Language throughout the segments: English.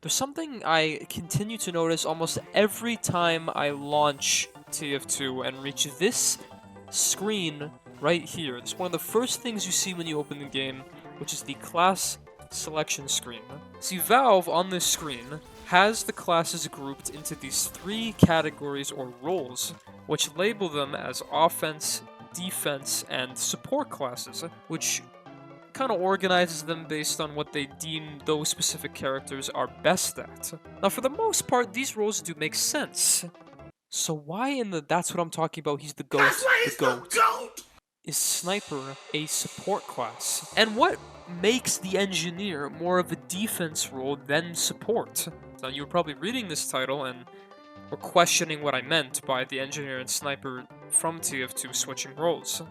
There's something I continue to notice almost every time I launch TF2 and reach this screen right here. It's one of the first things you see when you open the game, which is the class selection screen. See, Valve on this screen has the classes grouped into these three categories or roles, which label them as offense, defense, and support classes, which kind of organizes them based on what they deem those specific characters are best at. Now, for the most part, these roles do make sense. So why in the that's what I'm talking about, he's the GOAT, That's why he's the GOAT! Is Sniper a support class? And what makes the Engineer more of a defense role than support? Now, you were probably reading this title and were questioning what I meant by the Engineer and Sniper from TF2 switching roles.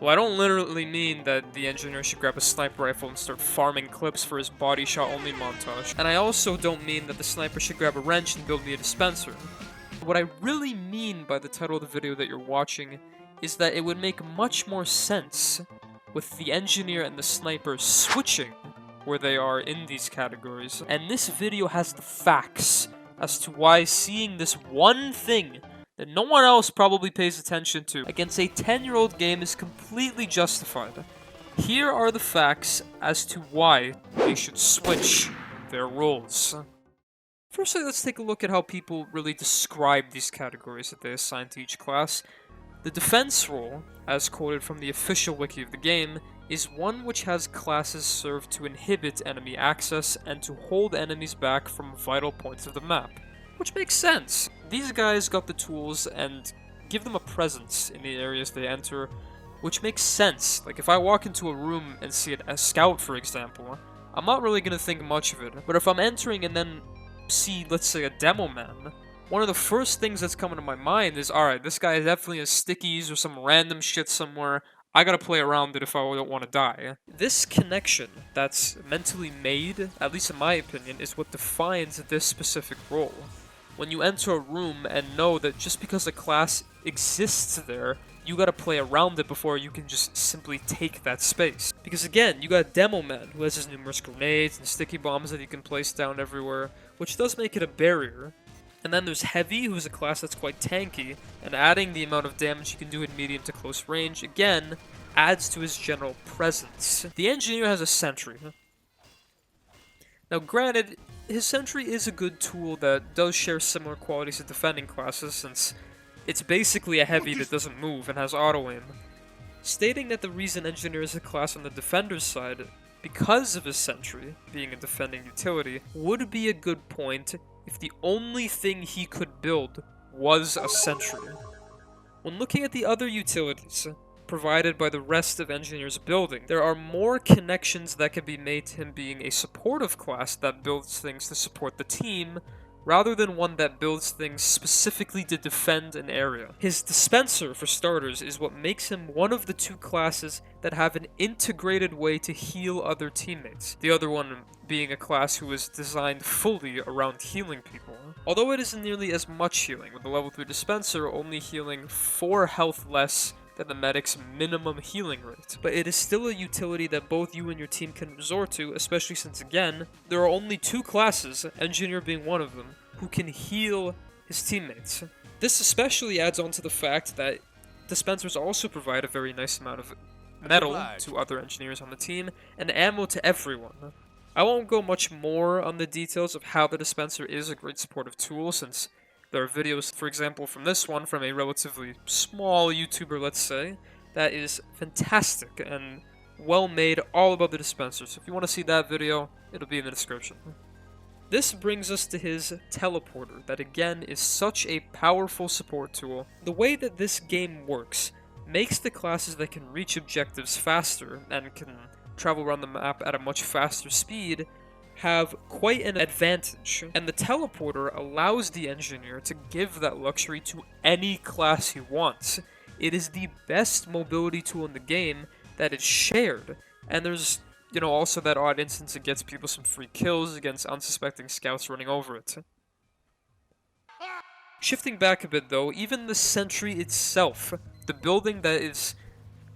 Well, I don't literally mean that the Engineer should grab a sniper rifle and start farming clips for his body shot only montage. And I also don't mean that the Sniper should grab a wrench and build me a dispenser. What I really mean by the title of the video that you're watching is that it would make much more sense with the Engineer and the Sniper switching where they are in these categories. And this video has the facts as to why seeing this one thing that no one else probably pays attention to against a 10-year-old game is completely justified. Here are the facts as to why they should switch their roles. Firstly, let's take a look at how people really describe these categories that they assign to each class. The defense role, as quoted from the official wiki of the game, is one which has classes serve to inhibit enemy access and to hold enemies back from vital points of the map. Which makes sense. These guys got the tools and give them a presence in the areas they enter, which makes sense. Like, if I walk into a room and see a scout, for example, I'm not really going to think much of it. But if I'm entering and then see, let's say, a demo man, one of the first things that's coming to my mind is, alright, this guy definitely has stickies or some random shit somewhere. I gotta play around it if I don't want to die. This connection that's mentally made, at least in my opinion, is what defines this specific role. When you enter a room and know that just because a class exists there, you gotta play around it before you can just simply take that space. Because again, you got Demo Man, who has his numerous grenades and sticky bombs that he can place down everywhere, which does make it a barrier. And then there's Heavy, who's a class that's quite tanky, and adding the amount of damage he can do in medium to close range, again, adds to his general presence. The Engineer has a Sentry. Now granted, his Sentry is a good tool that does share similar qualities to defending classes, since it's basically a Heavy that doesn't move and has auto-aim. Stating that the reason Engineer is a class on the defender's side, because of his Sentry being a defending utility, would be a good point if the only thing he could build was a Sentry. When looking at the other utilities provided by the rest of Engineer's building, there are more connections that can be made to him being a supportive class that builds things to support the team, rather than one that builds things specifically to defend an area. His dispenser, for starters, is what makes him one of the two classes that have an integrated way to heal other teammates, the other one being a class who is designed fully around healing people. Although it isn't nearly as much healing, with the level 3 dispenser only healing 4 health less than the medic's minimum healing rate. But it is still a utility that both you and your team can resort to, especially since, again, there are only two classes, Engineer being one of them, who can heal his teammates. This especially adds on to the fact that dispensers also provide a very nice amount of metal to other Engineers on the team, and ammo to everyone. I won't go much more on the details of how the dispenser is a great supportive tool, since there are videos, for example, from this one, from a relatively small YouTuber, let's say, that is fantastic and well made, all about the dispenser. So if you want to see that video, it'll be in the description. This brings us to his teleporter, that again is such a powerful support tool. The way that this game works makes the classes that can reach objectives faster and can travel around the map at a much faster speed have quite an advantage, and the teleporter allows the Engineer to give that luxury to any class he wants. It is the best mobility tool in the game that is shared, and there's, also that odd instance it gets people some free kills against unsuspecting scouts running over it. Shifting back a bit though, even the Sentry itself, the building that is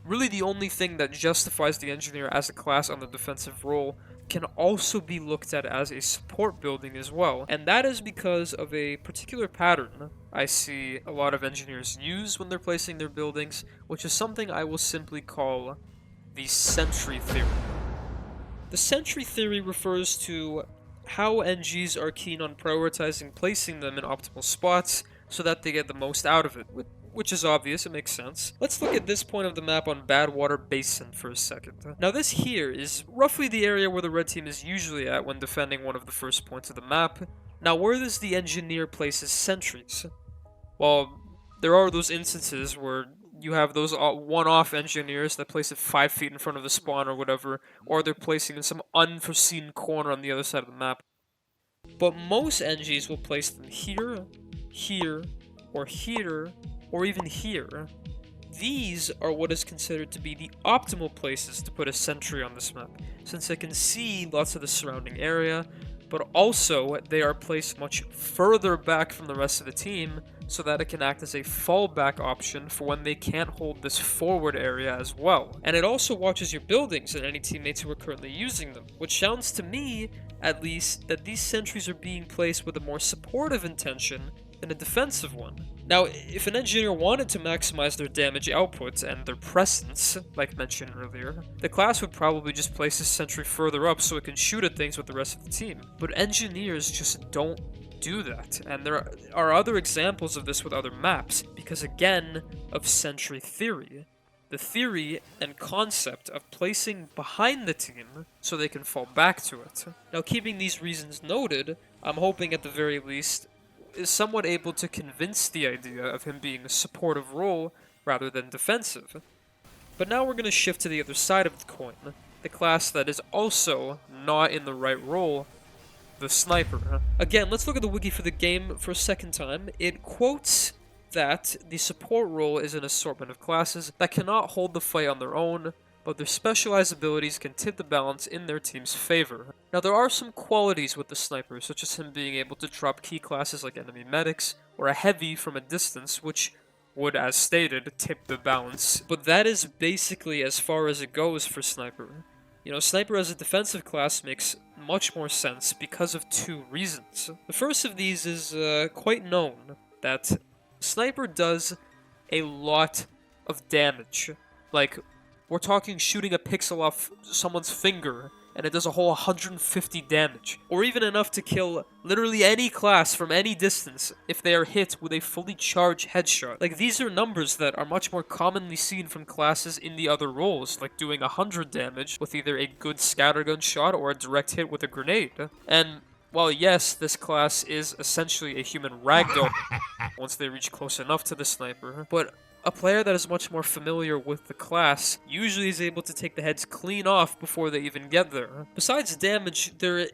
really the only thing that justifies the Engineer as a class on the defensive role, can also be looked at as a support building as well, and that is because of a particular pattern I see a lot of engineers use when they're placing their buildings, which is something I will simply call the sentry theory. The sentry theory refers to how NGs are keen on prioritizing placing them in optimal spots so that they get the most out of it, which is obvious, it makes sense. Let's look at this point of the map on Badwater Basin for a second. Now this here is roughly the area where the red team is usually at when defending one of the first points of the map. Now where does the engineer place his sentries? Well, there are those instances where you have those one-off engineers that place it 5 feet in front of the spawn or whatever, or they're placing in some unforeseen corner on the other side of the map. But most NGs will place them here, here, or here, or even here. These are what is considered to be the optimal places to put a sentry on this map, since it can see lots of the surrounding area, but also they are placed much further back from the rest of the team, so that it can act as a fallback option for when they can't hold this forward area as well. And it also watches your buildings and any teammates who are currently using them, which sounds to me, at least, that these sentries are being placed with a more supportive intention than a defensive one. Now, if an engineer wanted to maximize their damage output and their presence, like mentioned earlier, the class would probably just place a sentry further up so it can shoot at things with the rest of the team. But engineers just don't do that, and there are other examples of this with other maps, because again, of sentry theory. The theory and concept of placing behind the team so they can fall back to it. Now, keeping these reasons noted, I'm hoping at the very least is somewhat able to convince the idea of him being a supportive role rather than defensive. But now we're going to shift to the other side of the coin, the class that is also not in the right role, the sniper. Again, let's look at the wiki for the game for a second time. It quotes that the support role is an assortment of classes that cannot hold the fight on their own, but their specialized abilities can tip the balance in their team's favor. Now there are some qualities with the sniper, such as him being able to drop key classes like enemy medics, or a heavy from a distance, which would, as stated, tip the balance. But that is basically as far as it goes for sniper. You know, sniper as a defensive class makes much more sense because of two reasons. The first of these is quite known, that sniper does a lot of damage. Like, we're talking shooting a pixel off someone's finger, and it does a whole 150 damage. Or even enough to kill literally any class from any distance if they are hit with a fully charged headshot. Like, these are numbers that are much more commonly seen from classes in the other roles, like doing 100 damage with either a good scattergun shot or a direct hit with a grenade. And while yes, this class is essentially a human ragdoll once they reach close enough to the sniper, but a player that is much more familiar with the class usually is able to take the heads clean off before they even get there. Besides damage, there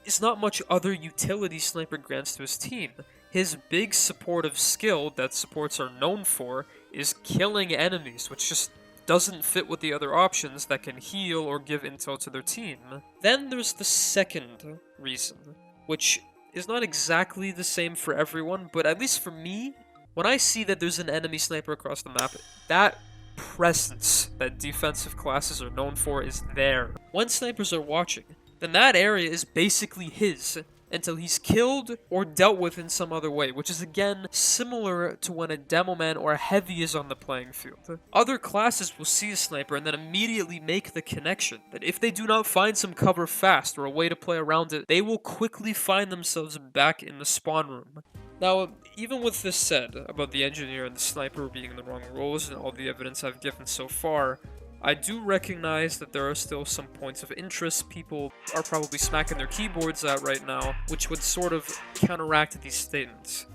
is not much other utility Sniper grants to his team. His big supportive skill that supports are known for is killing enemies, which just doesn't fit with the other options that can heal or give intel to their team. Then there's the second reason, which is not exactly the same for everyone, but at least for me, when I see that there's an enemy sniper across the map, that presence that defensive classes are known for is there. When snipers are watching, then that area is basically his until he's killed or dealt with in some other way, which is again similar to when a demo man or a heavy is on the playing field. Other classes will see a sniper and then immediately make the connection that if they do not find some cover fast or a way to play around it, they will quickly find themselves back in the spawn room. Now, even with this said about the engineer and the sniper being in the wrong roles and all the evidence I've given so far, I do recognize that there are still some points of interest people are probably smacking their keyboards at right now, which would sort of counteract these statements.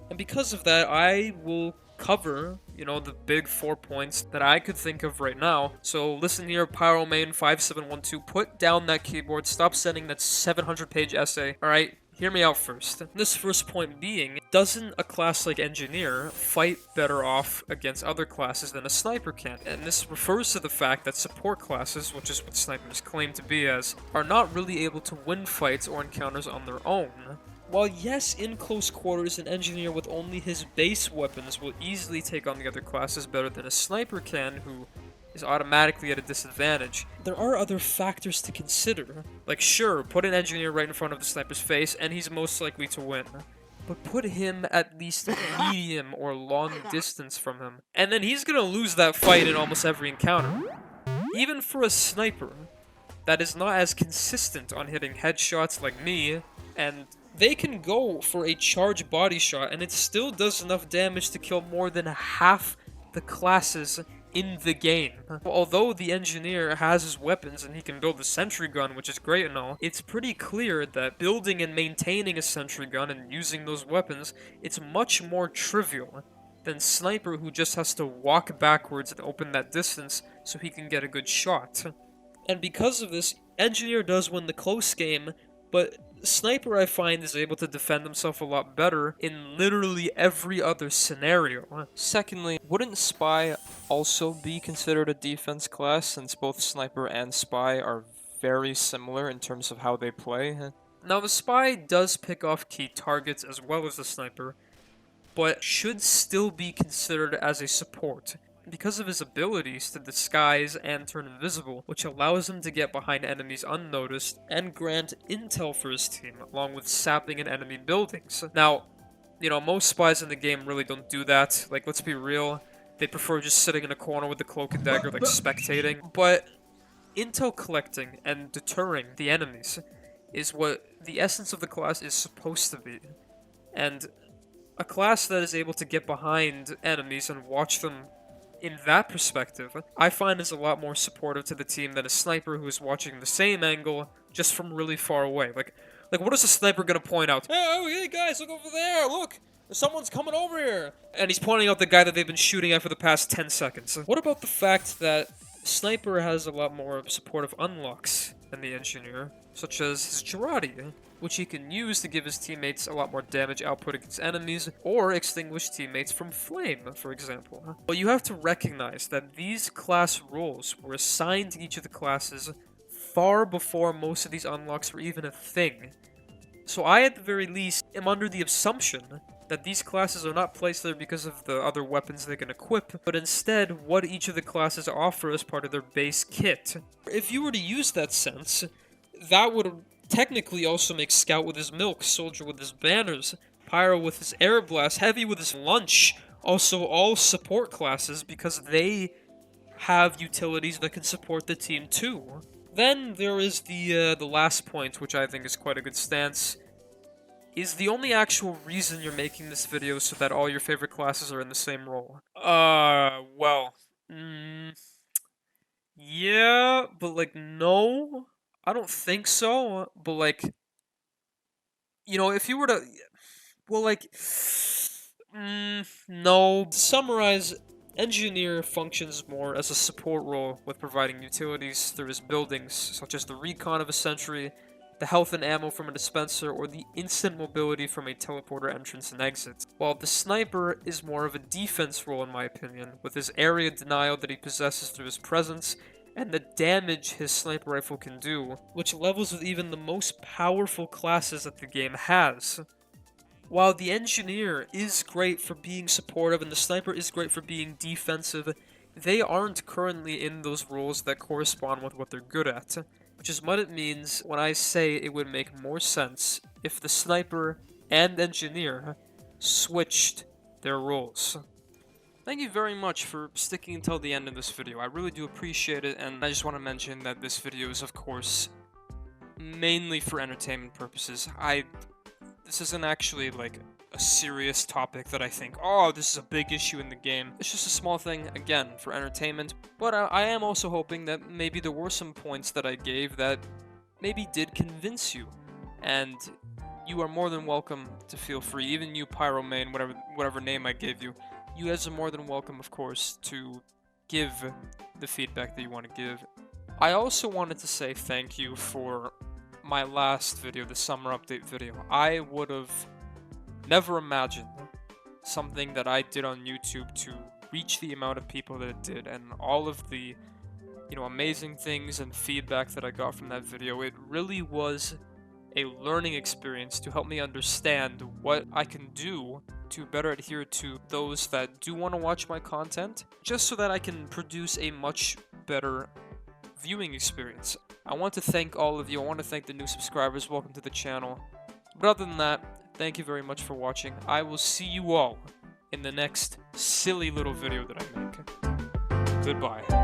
And because of that, I will cover, the big 4 points that I could think of right now. So listen here, Pyromain5712, put down that keyboard, stop sending that 700-page essay, alright? Hear me out first. This first point being, doesn't a class like Engineer fight better off against other classes than a Sniper can? And this refers to the fact that support classes, which is what Snipers claim to be as, are not really able to win fights or encounters on their own. While yes, in close quarters, an Engineer with only his base weapons will easily take on the other classes better than a Sniper can, who is automatically at a disadvantage. There are other factors to consider. Like, sure, put an engineer right in front of the sniper's face, and he's most likely to win. But put him at least medium or long distance from him, and then he's gonna lose that fight in almost every encounter. Even for a sniper that is not as consistent on hitting headshots like me, and they can go for a charged body shot and it still does enough damage to kill more than half the classes in the game. Although the engineer has his weapons and he can build a sentry gun, which is great and all, it's pretty clear that building and maintaining a sentry gun and using those weapons, it's much more trivial than sniper, who just has to walk backwards and open that distance so he can get a good shot. And because of this, engineer does win the close game, but sniper, I find, is able to defend himself a lot better in literally every other scenario. Secondly, wouldn't spy also be considered a defense class, since both sniper and spy are very similar in terms of how they play? Now, the spy does pick off key targets as well as the sniper, but should still be considered as a support because of his abilities to disguise and turn invisible, which allows him to get behind enemies unnoticed and grant intel for his team, along with sapping in enemy buildings. Now, most spies in the game really don't do that. Like, let's be real, they prefer just sitting in a corner with the cloak and dagger, like, spectating. But intel collecting and deterring the enemies is what the essence of the class is supposed to be. And a class that is able to get behind enemies and watch them in that perspective, I find is a lot more supportive to the team than a sniper who is watching the same angle just from really far away. Like what is a sniper gonna point out? Hey guys, look over there, look! Someone's coming over here! And he's pointing out the guy that they've been shooting at for the past 10 seconds. What about the fact that sniper has a lot more supportive unlocks than the engineer, such as his Girardi, which he can use to give his teammates a lot more damage output against enemies, or extinguish teammates from flame, for example. But you have to recognize that these class roles were assigned to each of the classes far before most of these unlocks were even a thing. So I, at the very least, am under the assumption that these classes are not placed there because of the other weapons they can equip, but instead what each of the classes offer as part of their base kit. If you were to use that sense, that would technically also make Scout with his milk, Soldier with his banners, Pyro with his air blast, Heavy with his lunch, also all support classes because they have utilities that can support the team too. Then there is the last point, which I think is quite a good stance. Is the only actual reason you're making this video so that all your favorite classes are in the same role? Yeah, but no. I don't think so, but if you were to, no. To summarize, engineer functions more as a support role with providing utilities through his buildings, such as the recon of a sentry, the health and ammo from a dispenser, or the instant mobility from a teleporter entrance and exit. While the sniper is more of a defense role in my opinion, with his area denial that he possesses through his presence, and the damage his sniper rifle can do, which levels with even the most powerful classes that the game has. While the engineer is great for being supportive and the sniper is great for being defensive, they aren't currently in those roles that correspond with what they're good at, which is what it means when I say it would make more sense if the sniper and engineer switched their roles. Thank you very much for sticking until the end of this video. I really do appreciate it, and I just want to mention that this video is, of course, mainly for entertainment purposes. This isn't actually, a serious topic that I think, oh, this is a big issue in the game. It's just a small thing, again, for entertainment. But I am also hoping that maybe there were some points that I gave that maybe did convince you. And you are more than welcome to feel free, even you, Pyro Main, whatever name I gave you. You guys are more than welcome, of course, to give the feedback that you want to give. I also wanted to say thank you for my last video, the summer update video. I would have never imagined something that I did on YouTube to reach the amount of people that it did, and all of the, amazing things and feedback that I got from that video. It really was a learning experience to help me understand what I can do to better adhere to those that do want to watch my content, just so that I can produce a much better viewing experience. I want to thank all of you. I want to thank the new subscribers. Welcome to the channel. But other than that, thank you very much for watching. I will see you all in the next silly little video that I make. Goodbye.